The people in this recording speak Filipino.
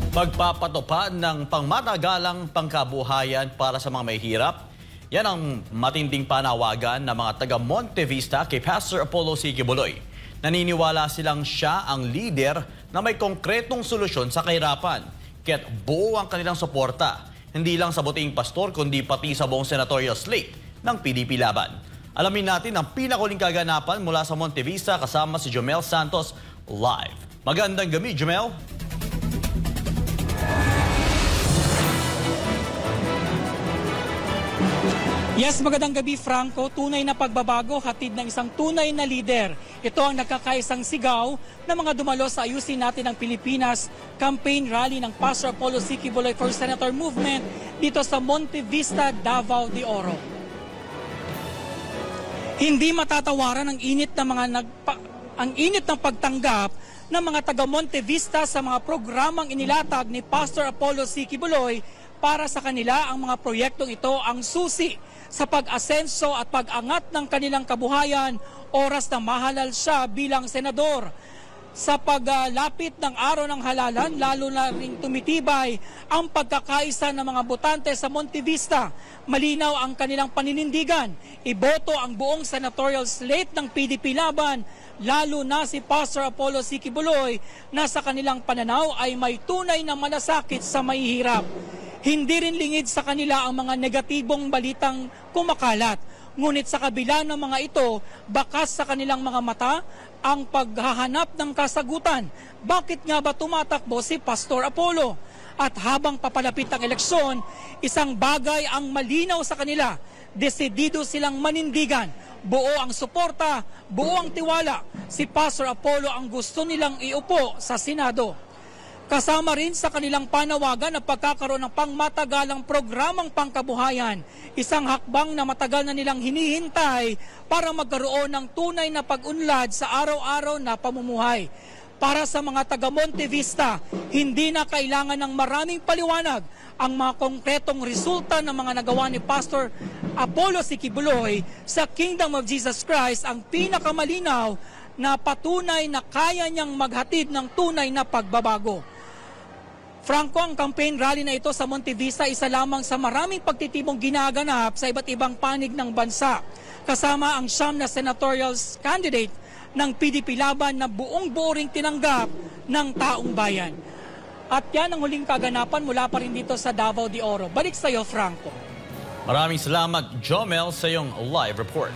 Pagpapatupad ng pangmatagalang pangkabuhayan para sa mga mahihirap, yan ang matinding panawagan ng mga taga Monte Vista kay Pastor Apollo C. Quiboloy. Naniniwala silang siya ang leader na may konkretong solusyon sa kahirapan. Kaya't buo ang kanilang suporta, hindi lang sa buting pastor kundi pati sa buong senatorial slate ng PDP Laban. Alamin natin ang pinakuling kaganapan mula sa Monte Vista kasama si Jomel Santos live. Magandang gabi, Jomel. Yes, magandang gabi, Franco. Tunay na pagbabago, hatid ng isang tunay na lider. Ito ang nagkakaisang sigaw ng mga dumalo sa Ayusin Natin ang Pilipinas campaign rally ng Pastor Apollo C. Quiboloy for Senator Movement dito sa Monte Vista, Davao de Oro. Hindi matatawaran ang init ng pagtanggap ng mga taga Monte Vista sa mga programang inilatag ni Pastor Apollo C. Quiboloy. Para sa kanila, ang mga proyektong ito ang susi sa pag-asenso at pag-angat ng kanilang kabuhayan oras na mahalal siya bilang senador. Sa paglapit ng araw ng halalan, lalo na ring tumitibay ang pagkakaisa ng mga botante sa Monte Vista. Malinaw ang kanilang paninindigan. Iboto ang buong senatorial slate ng PDP Laban, lalo na si Pastor Apollo C. Quiboloy na sa kanilang pananaw ay may tunay na malasakit sa mahihirap. Hindi rin lingid sa kanila ang mga negatibong balitang kumakalat. Ngunit sa kabila ng mga ito, bakas sa kanilang mga mata ang paghahanap ng kasagutan. Bakit nga ba tumatakbo si Pastor Apollo? At habang papalapit ang eleksyon, isang bagay ang malinaw sa kanila. Desidido silang manindigan. Buo ang suporta, buo ang tiwala. Si Pastor Apollo ang gusto nilang iupo sa Senado. Kasama rin sa kanilang panawagan na pagkakaroon ng pangmatagalang programang pangkabuhayan, isang hakbang na matagal na nilang hinihintay para magkaroon ng tunay na pag-unlad sa araw-araw na pamumuhay. Para sa mga taga Monte Vista, hindi na kailangan ng maraming paliwanag ang mga konkretong resulta ng mga nagawa ni Pastor Apollo C. Quiboloy sa Kingdom of Jesus Christ ang pinakamalinaw na patunay na kaya niyang maghatid ng tunay na pagbabago. Franco, ang campaign rally na ito sa Monte Vista isa lamang sa maraming pagtitibong ginaganap sa iba't ibang panig ng bansa. Kasama ang siyam na senatorial candidate ng PDP Laban na buong-buo ring tinanggap ng taong bayan. At yan ang huling kaganapan mula pa rin dito sa Davao de Oro. Balik sa iyo, Franco. Maraming salamat, Jomel, sa iyong live report.